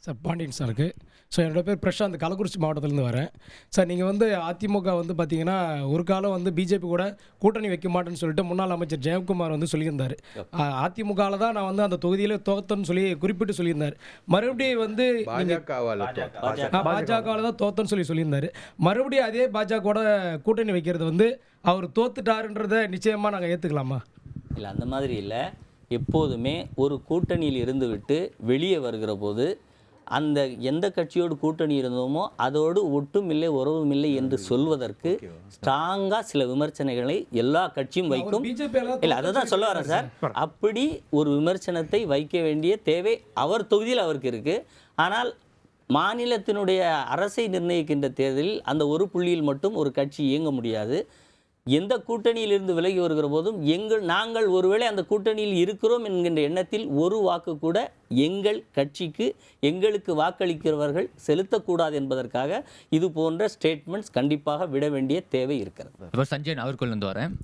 Sir Pandian சாருக்கு. So என்னோட பேர் பிரசாந்த், கள்ளக்குறிச்சி மாவட்டத்திலேருந்து வரேன். சார் நீங்கள் வந்து அதிமுக வந்து பார்த்தீங்கன்னா ஒரு காலம் வந்து பிஜேபி கூட கூட்டணி வைக்க மாட்டேன்னு சொல்லிட்டு முன்னாள் அமைச்சர் ஜெயக்குமார் வந்து சொல்லியிருந்தார். அதிமுகவில் தான் நான் வந்து அந்த தொகுதியில் தோத்தன்னு சொல்லி குறிப்பிட்டு சொல்லியிருந்தார். மறுபடியும் வந்து பாஜகவில் தான் தோத்தன்னு சொல்லியிருந்தார். மறுபடியும் அதே பாஜகவோட கூட்டணி வைக்கிறது வந்து அவர் தோத்துட்டாருன்றதை நிச்சயமாக நாங்கள் ஏற்றுக்கலாமா? இல்லை, அந்த மாதிரி இல்லை. எப்போதுமே ஒரு கூட்டணியில் இருந்துவிட்டு வெளியே வருகிற போது அந்த எந்த கட்சியோடு கூட்டணி இருந்தோமோ அதோடு ஒட்டும் இல்லை உறவும் இல்லை என்று சொல்வதற்கு ஸ்ட்ராங்காக சில விமர்சனங்களை எல்லா கட்சியும் வைக்கும். இல்லை, அதை தான் சொல்ல வரேன் சார். அப்படி ஒரு விமர்சனத்தை வைக்க வேண்டிய தேவை அவர் தொகுதியில் அவருக்கு இருக்குது. ஆனால் மாநிலத்தினுடைய அரசை நிர்ணயிக்கின்ற தேர்தலில் அந்த ஒரு புள்ளியில் மட்டும் ஒரு கட்சி இயங்க முடியாது. எந்த கூட்டணியிலிருந்து விலகி வருகிற போதும் நாங்கள் ஒருவேளை அந்த கூட்டணியில் இருக்கிறோம் என்கின்ற எண்ணத்தில் ஒரு வாக்கு கூட எங்கள் கட்சிக்கு எங்களுக்கு வாக்களிக்கிறவர்கள் செலுத்தக்கூடாது என்பதற்காக இது போன்ற ஸ்டேட்மெண்ட்ஸ் கண்டிப்பாக விட வேண்டிய தேவை இருக்கிறது. இப்போ சஞ்சய் நாகர்கோவில் வந்து வரேன்.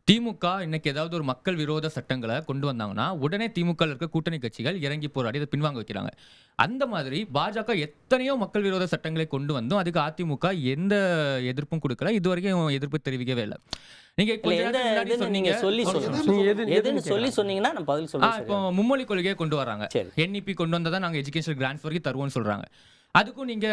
திமுக இன்னைக்கு ஏதாவது ஒரு மக்கள் விரோத சட்டங்களை கொண்டு வந்தாங்கன்னா உடனே திமுக இருக்க கூட்டணி கட்சிகள் இறங்கி போராடி அதை பின்வாங்க வைக்கிறாங்க. அந்த மாதிரி பாஜக எத்தனையோ மக்கள் விரோத சட்டங்களை கொண்டு வந்தும் அதுக்கு அதிமுக எந்த எதிர்ப்பும் கொடுக்கல, இது வரைக்கும் எதிர்ப்பு தெரிவிக்கவே இல்லை. இப்போ மும்மொழி கொள்கையை கொண்டு வராங்க. NEP கொண்டு வந்தா நாங்க எஜுகேஷன் கிராண்ட்ஸ் வரைக்கும் தருவோம்னு சொல்றாங்க. அதுக்கும் நீங்க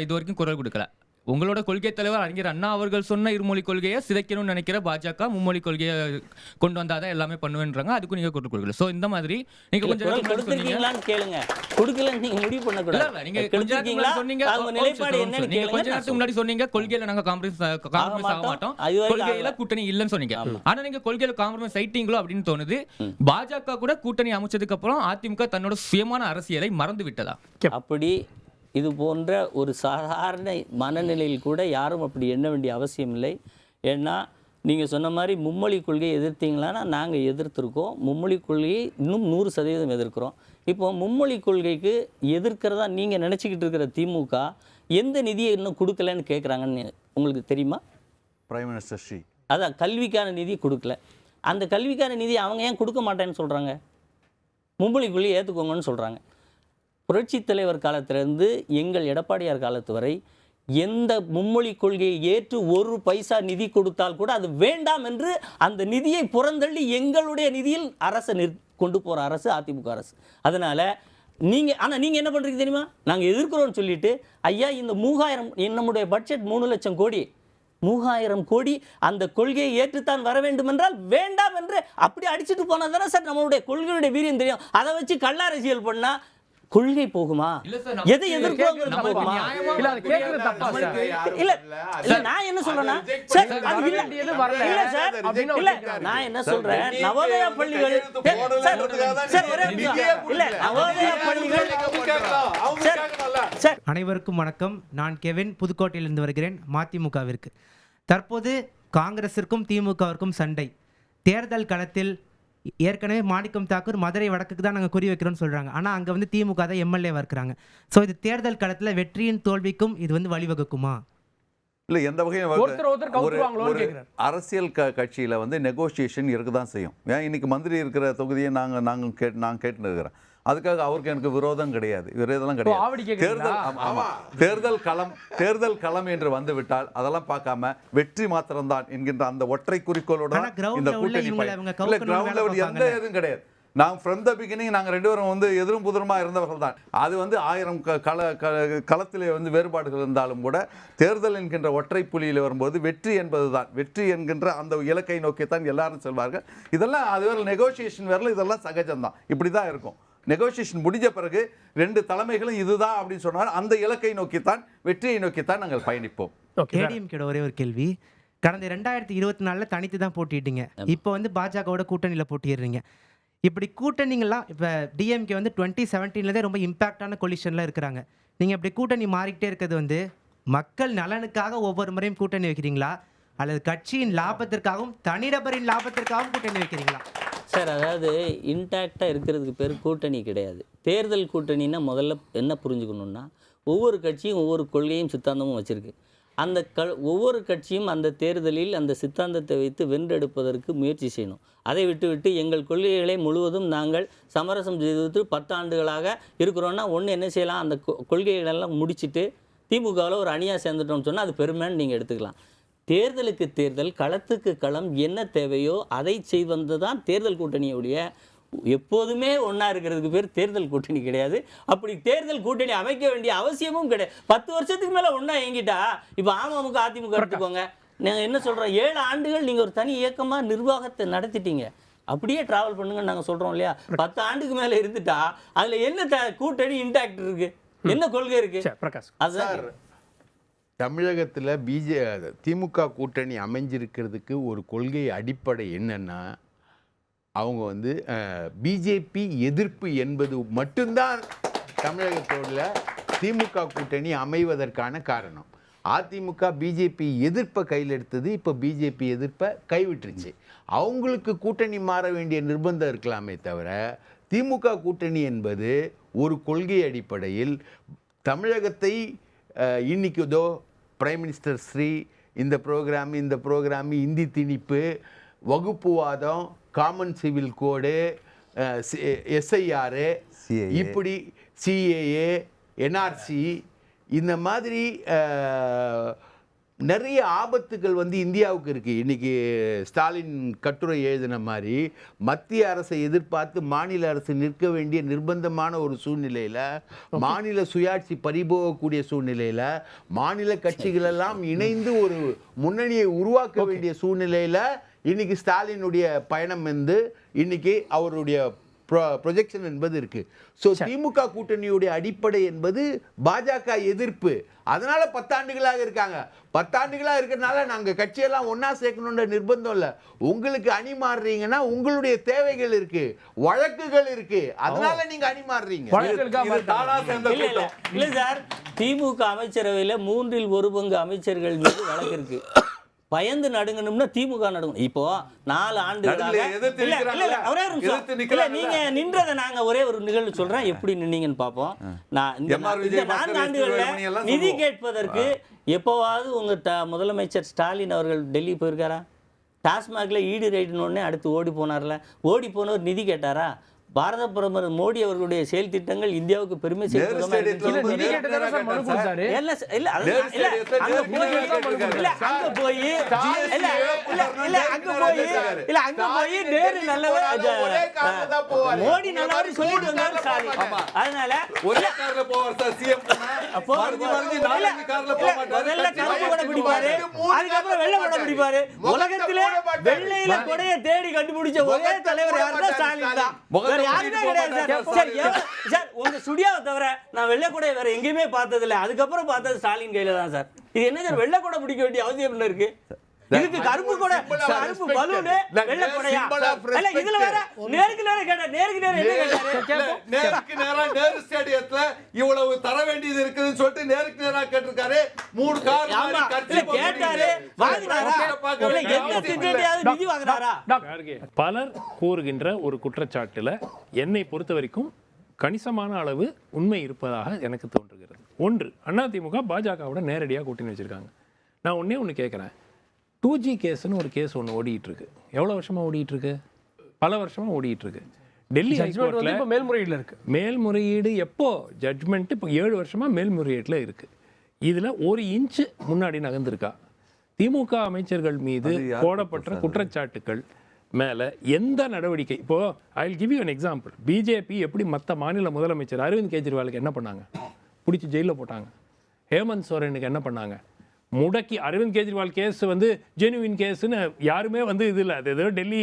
இது வரைக்கும் குரல் கொடுக்கல. உங்களோட கொள்கை தலைவர் அறிஞர் அண்ணா அவர்கள் சொன்ன இருமொழி கொள்கையை சிதைக்கணும்னு நினைக்கிற பாஜக மும்மொழி கொள்கையை கொண்டு வந்தாதான் எல்லாமே பண்ணுவேன்றாங்க. அதுக்கும் நீங்க குரல் கொடுக்கல. சோ இந்த மாதிரி நீங்க கொஞ்சம் கேளுங்க, கொடுக்கலன்னு நீங்க முடிவு பண்ண கூடாது. நீங்க கொஞ்ச நேரத்துக்கு முன்னாடி சொன்னீங்க கொள்கையில நாங்க காம்ப்ரமைஸ் ஆக மாட்டோம், கொள்கையில கூட்டணி இல்லைன்னு சொன்னீங்க. ஆனா நீங்க கொள்கையில காம்ப்ரமைஸ் ஆயிட்டீங்களோ அப்படின்னு தோணுது. பாஜக கூட கூட்டணி அமைச்சதுக்கு அப்புறம் அதிமுக தன்னோட சுயமான அரசியலை மறந்து விட்டதா? அப்படி இது போன்ற ஒரு சாதாரண மனநிலையில் கூட யாரும் அப்படி எண்ண வேண்டிய அவசியம் இல்லை. ஏன்னா நீங்கள் சொன்ன மாதிரி மும்மொழி கொள்கையை எதிர்த்தீங்களான்னா நாங்கள் எதிர்த்திருக்கோம். மும்மொழி கொள்கையை இன்னும் 100% எதிர்க்கிறோம். இப்போ மும்மொழி கொள்கைக்கு எதிர்க்கிறதா நீங்கள் நினச்சிக்கிட்டு இருக்கிற திமுக எந்த நிதியை இன்னும் கொடுக்கலன்னு கேட்குறாங்கன்னு உங்களுக்கு தெரியுமா? பிரைம் மினிஸ்டர் ஸ்ரீ அதான் கல்விக்கான நிதி கொடுக்கல. அந்த கல்விக்கான நிதி அவங்க ஏன் கொடுக்க மாட்டேன்னு சொல்கிறாங்க? மும்மொழி கொள்கையை ஏற்றுக்கோங்கன்னு சொல்கிறாங்க. புரட்சி தலைவர் காலத்திலிருந்து எங்கள் எடப்பாடியார் காலத்து வரை எந்த மும்மொழி கொள்கையை ஏற்று ஒரு பைசா நிதி கொடுத்தால் கூட அது வேண்டாம் என்று அந்த நிதியை புறந்தள்ளி எங்களுடைய நிதியில் அரசு கொண்டு போகிற அரசு அதிமுக அரசு. அதனால் நீங்கள் என்ன பண்ணுறீங்க தெரியுமா? நாங்கள் எதிர்க்கிறோன்னு சொல்லிட்டு ஐயா இந்த 3000 நம்முடைய பட்ஜெட் 3 லட்சம் கோடி, 3000 கோடி அந்த கொள்கையை ஏற்றுத்தான் வர வேண்டும் என்றால் வேண்டாம் என்று அப்படி அடிச்சுட்டு போனால் தானே சார் நம்மளுடைய கொள்கையுடைய வீரியம் தெரியும். அதை வச்சு கள்ள அரசியல் பண்ணால் கொள்கை போகுமா? எதை எதிர்க்கிறோம் போகுமா? இல்ல அது கேக்குறது தப்பா சார்? இல்ல நான் என்ன சொல்றேன்னா சார் அது இல்ல சார் இல்ல நான் என்ன சொல்றேன், நவோதயா பள்ளிகள் சார் இல்ல நவோதயா பள்ளிகள் சார். அனைவருக்கும் வணக்கம். நான் கெவின், புதுக்கோட்டையிலிருந்து வருகிறேன். மதிமுகவிற்கு தற்போது காங்கிரசிற்கும் திமுகவிற்கும் சண்டை. தேர்தல் களத்தில் ஏற்கனவே மாணிக்கம் தாக்கூர் மதுரை வடக்குக்கு தான் நாங்கள் குறி வைக்கிறோம்னு சொல்கிறாங்க. ஆனால் அங்கே வந்து திமுக தான் எம்எல்ஏவாக இருக்கிறாங்க. ஸோ இது தேர்தல் களத்தில் வெற்றியின் தோல்விக்கும் இது வந்து வழிவகுக்குமா? இல்லை, எந்த வகையும் அரசியல் கட்சியில் வந்து நெகோசியேஷன் இருக்க தான் செய்யும். ஏன் இன்னைக்கு மந்திரி இருக்கிற தொகுதியை நாங்கள் கேட்டுன்னு இருக்கிறேன். அதுக்காக அவருக்கு எனக்கு விரோதம் கிடையாது, விரோதம் கிடையாது. தேர்தல் களம் என்று வந்து விட்டால் அதெல்லாம் பார்க்காம வெற்றி மாத்திரம்தான் என்கின்ற அந்த ஒற்றை குறிக்கோளுடன் இந்த கூட்டணி கிரவுண்ட் லெவல் எந்த எதுவும் கிடையாது. நாங்கள் ஃப்ரம் த பிகினிங் நாங்கள் 2 பேரும் வந்து எதிரும் புதிரமாக இருந்தவர்கள் தான். அது வந்து 1000 களத்திலே வந்து வேறுபாடுகள் இருந்தாலும் கூட தேர்தல் என்கின்ற ஒற்றை புள்ளியில் வரும்போது வெற்றி என்பது தான், வெற்றி என்கின்ற அந்த இலக்கை நோக்கித்தான் எல்லாரும் செல்வார்கள். இதெல்லாம் அது வேறு நெகோசியேஷன் வேறு, இதெல்லாம் சகஜம்தான், இப்படி தான் இருக்கும். நெகோசியேஷன் முடிஞ்ச பிறகு 2 தலைமைகளும் இதுதான் அப்படின்னு சொன்னால் அந்த இலக்கை நோக்கித்தான், வெற்றியை நோக்கித்தான் நாங்கள் பயணிப்போம். ஏடிஎம்கேட ஒரே ஒரு கேள்வி. கடந்த 2024 தனித்து தான் போட்டிட்டீங்க, இப்போ வந்து பாஜகவோட கூட்டணியில் போட்டிடுறீங்க. இப்படி கூட்டணிங்கெல்லாம் இப்போ டிஎம்கே வந்து 2017 ரொம்ப இம்பாக்டான கொலிஷனில் இருக்கிறாங்க. நீங்கள் இப்படி கூட்டணி மாறிக்கிட்டே இருக்கிறது வந்து மக்கள் நலனுக்காக ஒவ்வொரு முறையும் கூட்டணி வைக்கிறீங்களா, அல்லது கட்சியின் லாபத்திற்காகவும் தனிநபரின் லாபத்திற்காகவும் கூட்டணி வைக்கிறீங்களா? சார், அதாவது இன்டாக்டாக இருக்கிறதுக்கு பேர் கூட்டணி கிடையாது. தேர்தல் கூட்டணின்னா முதல்ல என்ன புரிஞ்சுக்கணுன்னா ஒவ்வொரு கட்சியும் ஒவ்வொரு கொள்கையும் சித்தாந்தமும் வச்சுருக்கு. அந்த ஒவ்வொரு கட்சியும் அந்த தேர்தலில் அந்த சித்தாந்தத்தை வைத்து வென்றெடுப்பதற்கு முயற்சி செய்யணும். அதை விட்டுவிட்டு எங்கள் கொள்கைகளை முழுவதும் நாங்கள் சமரசம் செய்து 10 ஆண்டுகளாக இருக்கிறோன்னா ஒன்று என்ன செய்யலாம், அந்த கொள்கைகளெல்லாம் முடிச்சுட்டு திமுகவில் ஒரு அணியாக சேர்ந்துட்டோம்னு சொன்னால் அது பெருமைன்னு நீங்கள் எடுத்துக்கலாம். தேர்தலுக்கு தேர்தல், களத்துக்கு களம் என்ன தேவையோ அதை செய்வது தான் தேர்தல் கூட்டணியுடைய. எப்போதுமே ஒன்றா இருக்கிறதுக்கு பேர் தேர்தல் கூட்டணி கிடையாது. அப்படி தேர்தல் கூட்டணி அமைக்க வேண்டிய அவசியமும் கிடையாது. 10 வருஷத்துக்கு மேலே ஒன்றா இயங்கிட்டா, இப்போ அமமுக அதிமுக எடுத்துக்கோங்க, நாங்கள் என்ன சொல்கிறோம், 7 ஆண்டுகள் நீங்கள் ஒரு தனி இயக்கமாக நிர்வாகத்தை நடத்திட்டீங்க, அப்படியே ட்ராவல் பண்ணுங்கன்னு நாங்கள் சொல்கிறோம் இல்லையா? 10 ஆண்டுக்கு மேலே இருந்துட்டா அதில் என்ன கூட்டணி இன்டாக்ட் இருக்குது, என்ன கொள்கை இருக்குது? பிரகாஷ், அதுதான் தமிழகத்தில் திமுக கூட்டணி அமைஞ்சிருக்கிறதுக்கு ஒரு கொள்கை அடிப்படை என்னன்னா, அவங்க வந்து பிஜேபி எதிர்ப்பு என்பது மட்டும்தான் தமிழகத்தோட திமுக கூட்டணி அமைவதற்கான காரணம். அதிமுக பிஜேபி எதிர்ப்பை கையில் எடுத்தது, இப்போ பிஜேபி எதிர்ப்பை கைவிட்டுருச்சு. அவங்களுக்கு கூட்டணி மாற வேண்டிய நிர்பந்தம் இருக்கலாமே தவிர, திமுக கூட்டணி என்பது ஒரு கொள்கை அடிப்படையில் தமிழகத்தை இன்னைக்கு இதோ பிரைம் மினிஸ்டர் ஸ்ரீ இந்த ப்ரோக்ராம் இந்தி திணிப்பு, வகுப்புவாதம், காமன் சிவில் கோடு, எஸ்ஐஆர், இப்படி சிஏஏ, என்ஆர்சி, இந்த மாதிரி நிறைய ஆபத்துகள் வந்து இந்தியாவுக்கு இருக்குது. இன்றைக்கி ஸ்டாலின் கட்டுரை எழுதின மாதிரி மத்திய அரசை எதிர்பார்த்து மாநில அரசு நிற்க வேண்டிய நிர்பந்தமான ஒரு சூழ்நிலையில், மாநில சுயாட்சி பறிபோகக்கூடிய சூழ்நிலையில், மாநில கட்சிகளெல்லாம் இணைந்து ஒரு முன்னணியை உருவாக்க வேண்டிய சூழ்நிலையில் இன்னைக்கு ஸ்டாலினுடைய பயணம் வந்து இன்னைக்கு அவருடைய ப்ரொஜெக்ஷன் என்பது இருக்கு. ஸோ திமுக கூட்டணியுடைய அடிப்படை என்பது பாஜக எதிர்ப்பு. அதனால 10 ஆண்டுகளாக இருக்காங்க. 10 ஆண்டுகளாக இருக்கிறதுனால நாங்கள் கட்சியெல்லாம் ஒன்னா சேர்க்கணுன்ற நிர்பந்தம் இல்லை. உங்களுக்கு அணி மாறுறீங்கன்னா உங்களுடைய தேவைகள் இருக்கு, வழக்குகள் இருக்கு, அதனால நீங்க அணி மாறுறீங்க. இல்ல சார், திமுக அமைச்சரவையில் 3 1/4 அமைச்சர்கள் மீது வழக்கு இருக்கு. பயந்து நடுங்கணும்னா திமுக நடுங்கணும். இப்போ 4 ஆண்டுகளாக நீங்க நின்றதை நாங்க ஒரே ஒரு நிகழ்வு சொல்றேன், எப்படி நின்னீங்கன்னு பார்ப்போம். நான் இந்த 4 ஆண்டுகள்ல நிதி கேட்பதற்கு எப்போவாவது உங்க முதலமைச்சர் ஸ்டாலின் அவர்கள் டெல்லி போயிருக்காரா? டாஸ்மாக்ல ஈடு ரைடுன்னு அடுத்து ஓடி போனார்ல, ஓடி போனவர் நிதி கேட்டாரா? பாரத பிரதமர் மோடி அவர்களுடைய செயல் திட்டங்கள் இந்தியாவுக்கு பெருமை சேர்த்து மோடி நல்லவர் சொல்லிட்டு வந்தாரு. அதனால முதல்ல கருப்பு கூட பிடிப்பாரு, அதுக்கப்புறம் வெள்ளை கூட பிடிப்பாரு. உலகத்திலே வெள்ளையில கொடைய தேடி கண்டுபிடிச்ச ஒரே தலைவர் யாருன்னா ஸ்டாலின் தான். யாருமே கிடையாது சார். உங்க ஸ்டுடியோவை தவிர நான் வெள்ளை கூட வேற எங்கேயுமே பார்த்தது இல்லை. அதுக்கப்புறம் பார்த்தது ஸ்டாலின் கையில தான் சார். இது என்ன சார், வெள்ளை கூட பிடிக்க வேண்டிய அவசியம் என்ன இருக்கு? இதுக்கு கருப்பு கூட, கருப்பு பலூன், வெள்ளை கூடையா? இல்ல இதுல வேற நேருக்கு நேரா கேட்டா, நேருக்கு நேரா என்ன கேட்டாரு? நேருக்கு நேரா நேரு ஸ்டேடியத்துல இவ்வளவு தர வேண்டியது இருக்குன்னு சொல்லிட்டு நேருக்கு நேரா கேட்டிருக்காரு. 3 கார் கட்சி கேட்டாரு, வாங்குனாரா? இல்ல எந்த திட்டத்தையாவது நிதி வாங்குனாரா? பலர் கூறுகின்ற ஒரு குற்றச்சாட்டுல என்னை பொறுத்த வரைக்கும் கணிசமான அளவு உண்மை இருப்பதாக எனக்கு தோன்றுகிறது. ஒன்று, அதிமுக பாஜகவோட நேரடியாக கூட்டணி வச்சிருக்காங்க. நான் ஒன்று கேட்குறேன். 2G கேஸ்னு ஒரு கேஸ் ஒன்று ஓடிட்டு இருக்கு. எவ்வளோ வருஷமாக ஓடிட்டு இருக்கு? பல வருஷமாக ஓடிட்டு இருக்கு. டெல்லி ஹைகோர்ட்ல மேல்முறையீடுல இருக்கு. மேல்முறையீடு எப்போ? ஜட்மெண்ட் இப்போ 7 வருஷமாக மேல்முறையீட்டில் இருக்கு. இதில் 1 இன்ச் முன்னாடி நகர்ந்திருக்கா? திமுக அமைச்சர்கள் மீது போடப்பட்ட குற்றச்சாட்டுக்கள் மேலே எந்த நடவடிக்கை? இப்போது I will give you an example. BJP எப்படி மற்ற மாநில முதலமைச்சர் அரவிந்த் கெஜ்ரிவாலுக்கு என்ன பண்ணாங்க? பிடிச்சி ஜெயிலில் போட்டாங்க. ஹேமந்த் சோரனுக்கு என்ன பண்ணாங்க? முடக்கி. அரவிந்த் கெஜ்ரிவால் கேஸ் வந்து ஜெனுவின் கேஸ்ன்னு யாருமே வந்து இது இல்லை, அது ஏதோ டெல்லி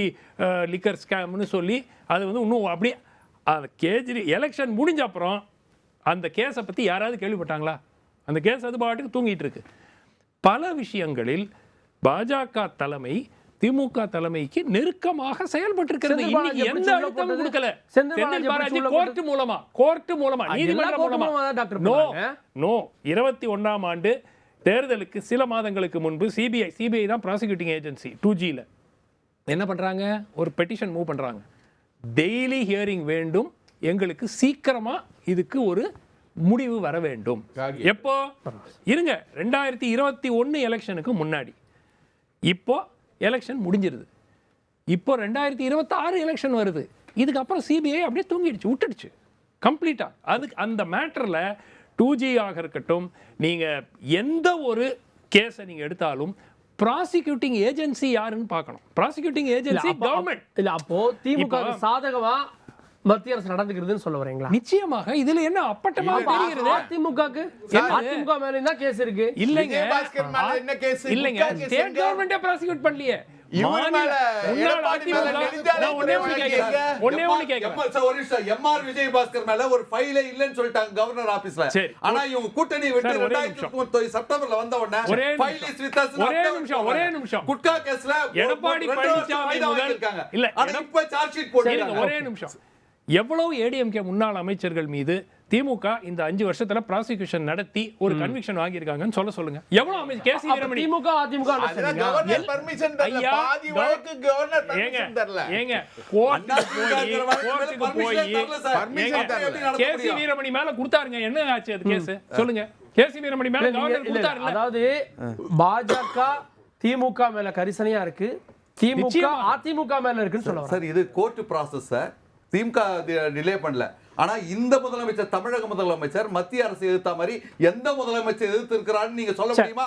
லிக்கர் ஸ்கேம்னு சொல்லி அது வந்து இன்னும் அப்படியே அந்த எலெக்ஷன் முடிஞ்ச அப்புறம் அந்த கேஸை பற்றி யாராவது கேள்விப்பட்டாங்களா? அந்த கேஸ் அது பாட்டுக்கு தூங்கிட்டு இருக்கு. பல விஷயங்களில் பாஜக தலைமை திமுக தலைமைக்கு நெருக்கமாக செயல்பட்டு இன்னைக்கு எந்த அழுத்தமும் கொடுக்கல. செந்தில் பாலாஜி கோர்ட் மூலமா நீதிமன்றம் மூலமா 21ஆம் ஆண்டு தேர்தலுக்கு சில மாதங்களுக்கு முன்பு சிபிஐ தான் ப்ராசிக்யூட்டிங் ஏஜென்சி 2Gல என்ன பண்றாங்க? ஒரு பெட்டிஷன் மூவ் பண்றாங்க. டெய்லி ஹியரிங் வேண்டும், எங்களுக்கு சீக்கிரமா இதுக்கு ஒரு முடிவு வர வேண்டும். எப்போ இருங்க, 2021 எலெக்ஷனுக்கு முன்னாடி. இப்போ எலெக்ஷன் முடிஞ்சிருது. இப்போ 2026 எலெக்ஷன் வருது. இதுக்கப்புறம் சிபிஐ அப்படியே தூங்கிடுச்சு, விட்டுடுச்சு கம்ப்ளீட்டா. அதுக்கு அந்த மேட்டர்ல 2G ஆக இருக்கட்டும், நீங்க எந்த ஒரு கேஸை நீங்க எடுத்தாலும் ப்ராசிக்யூட்டிங் ஏஜென்சி யாருன்னு பார்க்கணும். ப்ராசிக்யூட்டிங் ஏஜென்சி கவர்மெண்ட் இல்ல. அப்போ திமுக சாதகமா மத்திய அரசு நடந்துக்கிறதுன்னு சொல்ல வரீங்களா? நிச்சயமாக. இதுல என்ன அப்பட்டமா தெரியுது? அதிமுக மேல என்ன கேஸ் இருக்கு? இல்லைங்க, விஜயபாஸ்கர் மேல என்ன கேஸ்? இல்லைங்க, ஸ்டேட் கவர்மெண்டே ப்ராசிக்யூட் பண்ணலையே. இவரு மேல எடப்பாடி மேல எம்ஆர் விஜயபாஸ்கர் மேல ஒரு ஃபைல் இல்லன்னு சொல்லிட்டாங்க கவர்னர் ஆபீஸ்ல. ஆனா இவங்க கூட்டணி விட்டு 2019 செப்டம்பர்ல வந்த உடனே ஃபைல் இஸ் வித் அஸ். ஒரே நிமிஷம் குட்கா கேஸ்ல எடப்பாடி பழனிசாமி முதல் இல்ல ஆனா இப்ப சார்ஜ் ஷீட் போடுறாங்க. ஒரே நிமிஷம். எவ்வளவு ஏடிஎம்கே முன்னாள் அமைச்சர்கள் மீது திமுக இந்த 5 வருஷத்துல ப்ராசிக்யூஷன் நடத்தி ஒரு கன்விக்ஷன் வாங்கி இருக்காங்கன்னு சொல்லுங்க. எவ்வளவு அமைச்சர் கேசி வீரமணி திமுக அதிமுக கவர்னர் பெர்மிஷன் தரல. பாதி வழக்கு கவர்னர் பெர்மிஷன் தரல. ஏங்க கோர்ட்டுக்கு போய் கேசி வீரமணி மேல கொடுத்தாருங்க. என்ன ஆச்சு அது கேஸ்? சொல்லுங்க. கேசி வீரமணி மேல கவர்னர் கொடுத்தாரு. அதாவது பாஜக திமுக மேல கரிசனையா இருக்கு, திமுக அதிமுக மேல இருக்குன்னு சொல்லுவாங்க. சார் இது கோர்ட் ப்ராசஸ் சார். திமுக டிலே பண்ணல. ஆனா இந்த முதலமைச்சர், தமிழக முதலமைச்சர் மத்திய அரசு எதிர்த்த மாதிரி எந்த முதலமைச்சர் எதிர்த்து இருக்கிறான்னு நீங்க சொல்ல முடியுமா?